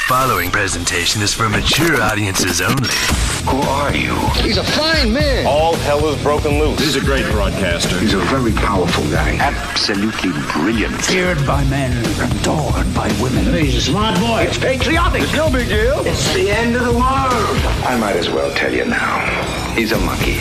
following presentation is for mature audiences only. Who are you? He's a fine man. All hell is broken loose. He's a great broadcaster. He's a very powerful guy. Absolutely brilliant. Feared by men, adored by women. He's a smart boy. It's patriotic. It's no big deal. It's the end of the world. I might as well tell you now. He's a monkey.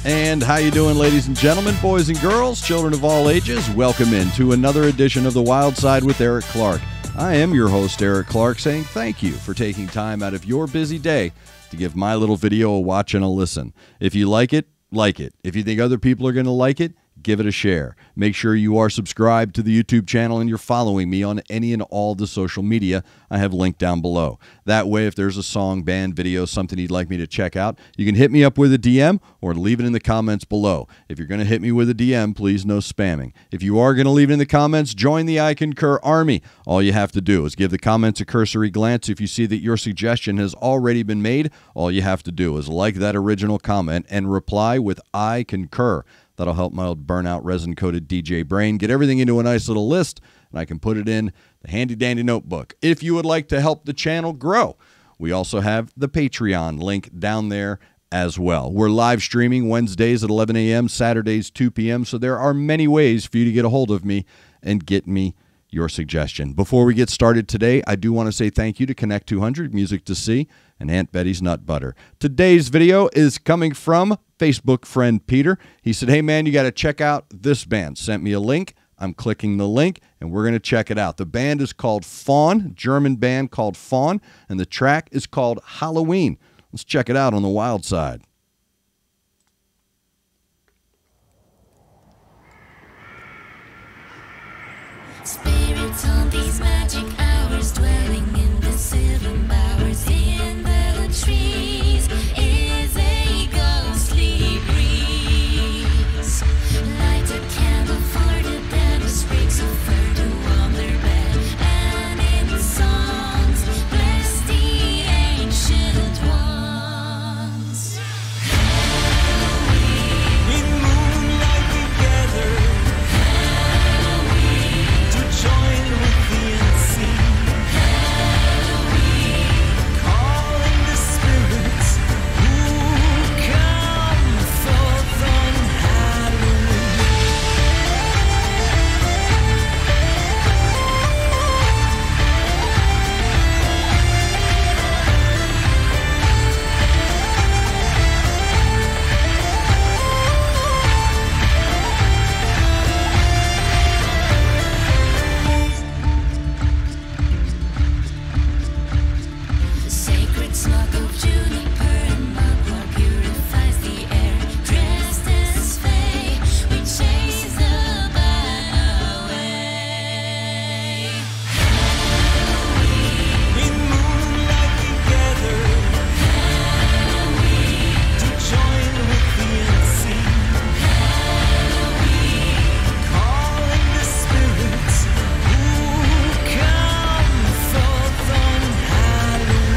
And how you doing, ladies and gentlemen, boys and girls, children of all ages? Welcome in to another edition of The Wyldeside with Eric Clark. I am your host, Eric Clark, saying thank you for taking time out of your busy day to give my little video a watch and a listen. If you like it, like it. If you think other people are going to like it, give it a share. Make sure you are subscribed to the YouTube channel and you're following me on any and all the social media I have linked down below. That way, if there's a song, band, video, something you'd like me to check out, you can hit me up with a DM or leave it in the comments below. If you're going to hit me with a DM, please no spamming. If you are going to leave it in the comments, join the I Concur Army. All you have to do is give the comments a cursory glance. If you see that your suggestion has already been made, all you have to do is like that original comment and reply with I Concur. That'll help my old burnout resin-coated DJ brain get everything into a nice little list, and I can put it in the handy-dandy notebook. If you would like to help the channel grow, we also have the Patreon link down there as well. We're live streaming Wednesdays at 11 a.m., Saturdays 2 p.m., so there are many ways for you to get a hold of me and get me your suggestion. Before we get started today, I do want to say thank you to Connect 200, Music to See, and Aunt Betty's Nut Butter. Today's video is coming from Facebook friend Peter. He said, hey man, you got to check out this band. Sent me a link. I'm clicking the link and we're going to check it out. The band is called Faun, German band called Faun, and the track is called Halloween. Let's check it out on the Wyldeside. Spirits on these magic hours, dwelling in the sylvan bowers, in the trees is a ghostly breeze. Light a candle for the dead, sprigs of fur to warm their bed, and in songs bless the ancient ones. Halloween, in moonlight together, join with the unseen. Halloween, calling the spirits who come forth on Halloween. The sacred smoke of juniper and mugwort purifies the air. Dressed as fae, we chase the bad away. Halloween, in moonlight together. Halloween, to join with the unseen. Halloween, calling the spirits who come forth on Halloween.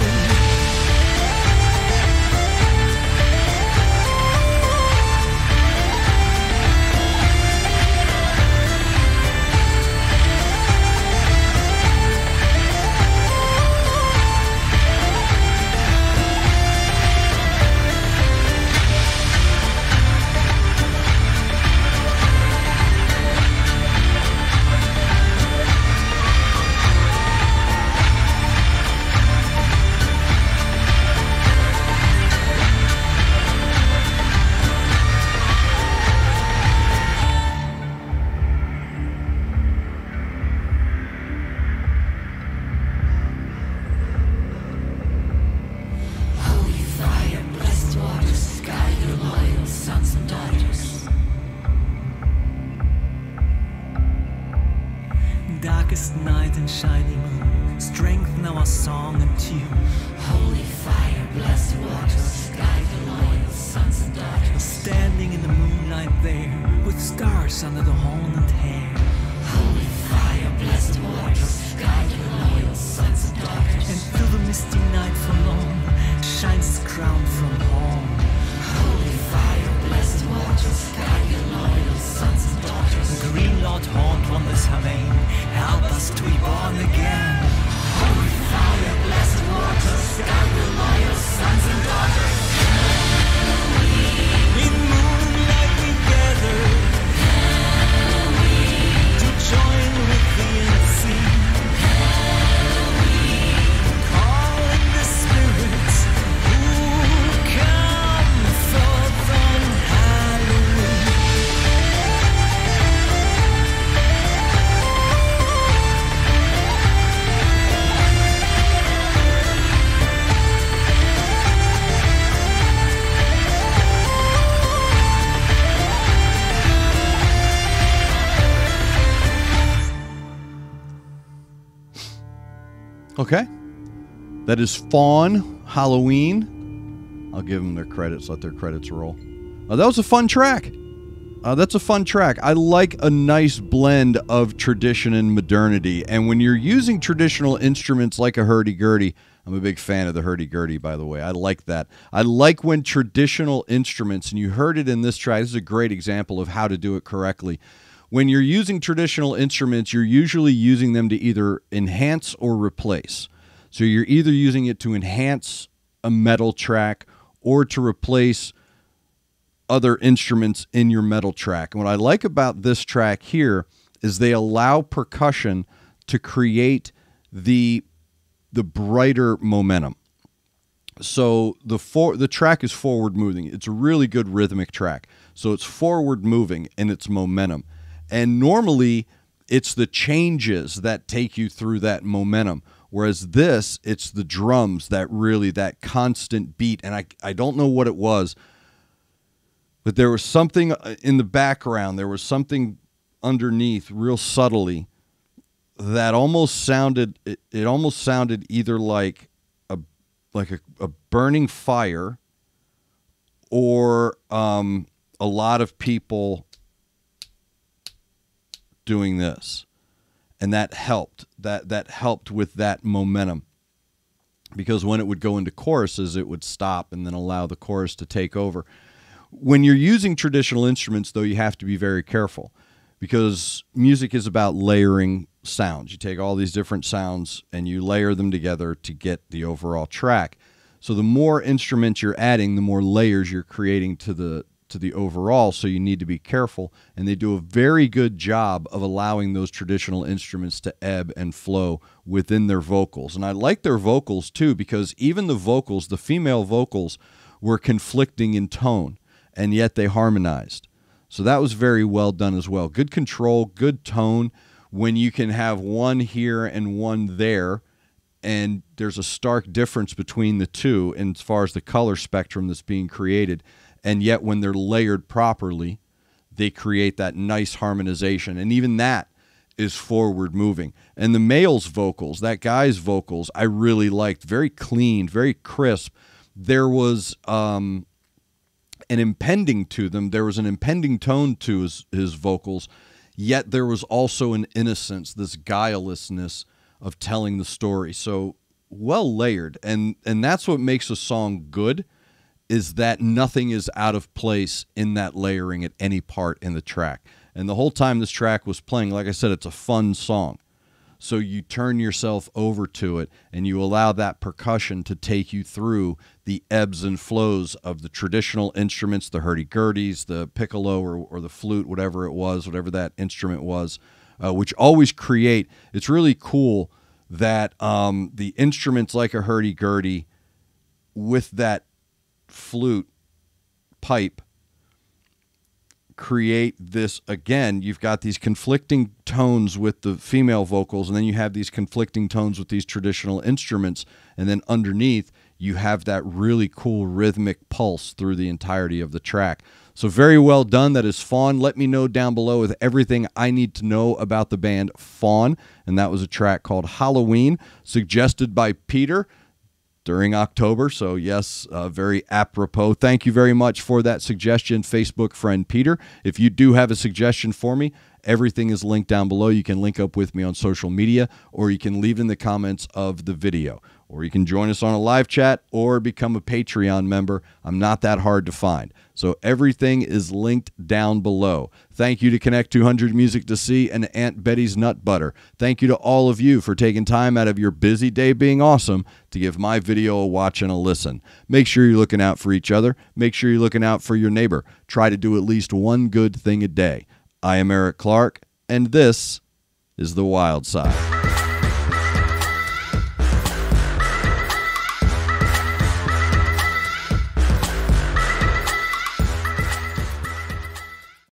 Holy fire, blessed waters, guide your loyal sons and daughters. Darkest night and shining moon, strengthen our song and tune. Holy fire, blessed waters, guide your loyal sons and daughters. Standing in the moonlight there, with stars under the horn and hair. Holy fire, blessed waters, guide your loyal sons and daughters. And through the misty night forlorn, shines its crown from horn. Holy fire, blessed waters, guide your loyal sons and daughters. The green Lord haunt wonders her name, help us to be born again. Holy fire. Okay. That is Faun, Halloween. I'll give them their credits, let their credits roll. That was a fun track. That's a fun track. I like a nice blend of tradition and modernity. And when you're using traditional instruments like a hurdy-gurdy, I'm a big fan of the hurdy-gurdy, by the way. I like that. I like when traditional instruments, and you heard it in this track, this is a great example of how to do it correctly. When you're using traditional instruments, you're usually using them to either enhance or replace. So you're either using it to enhance a metal track or to replace other instruments in your metal track. And what I like about this track here is they allow percussion to create the brighter momentum. So the track is forward moving. It's a really good rhythmic track. So it's forward moving in its momentum. And normally it's the changes that take you through that momentum. Whereas this, it's the drums that constant beat. And I don't know what it was, but there was something in the background. There was something underneath real subtly that almost sounded, it almost sounded either like a burning fire or a lot of people doing this. And that helped. That helped with that momentum. Because when it would go into choruses, it would stop and then allow the chorus to take over. When you're using traditional instruments, though, you have to be very careful because music is about layering sounds. You take all these different sounds and you layer them together to get the overall track. So the more instruments you're adding, the more layers you're creating to the overall, so you need to be careful. And they do a very good job of allowing those traditional instruments to ebb and flow within their vocals. And I like their vocals, too, because even the vocals, the female vocals, were conflicting in tone, and yet they harmonized. So that was very well done as well. Good control, good tone. When you can have one here and one there, and there's a stark difference between the two as far as the color spectrum that's being created. And yet when they're layered properly, they create that nice harmonization. And even that is forward moving. And the male's vocals, that guy's vocals, I really liked. Very clean, very crisp. There was an impending to them. There was an impending tone to his vocals, yet there was also an innocence, this guilelessness of telling the story. So well layered. And that's what makes a song good, is that nothing is out of place in that layering at any part in the track. And the whole time this track was playing, like I said, it's a fun song. So you turn yourself over to it and you allow that percussion to take you through the ebbs and flows of the traditional instruments, the hurdy-gurdies, the piccolo or the flute, whatever it was, whatever that instrument was, which always create, it's really cool that the instruments like a hurdy-gurdy with that flute pipe create this. Again, you've got these conflicting tones with the female vocals, and then you have these conflicting tones with these traditional instruments, and then underneath you have that really cool rhythmic pulse through the entirety of the track. So very well done. That is Faun. Let me know down below with everything I need to know about the band Faun, and that was a track called Halloween, suggested by Peter during October. So yes, very apropos. Thank you very much for that suggestion, Facebook friend Peter. If you do have a suggestion for me, everything is linked down below. You can link up with me on social media, or you can leave in the comments of the video, or you can join us on a live chat or become a Patreon member. I'm not that hard to find. So everything is linked down below. Thank you to Connect 200 Music to See and Aunt Betty's Nut Butter. Thank you to all of you for taking time out of your busy day being awesome to give my video a watch and a listen. Make sure you're looking out for each other. Make sure you're looking out for your neighbor. Try to do at least one good thing a day. I am Eric Clark, and this is The Wild Side.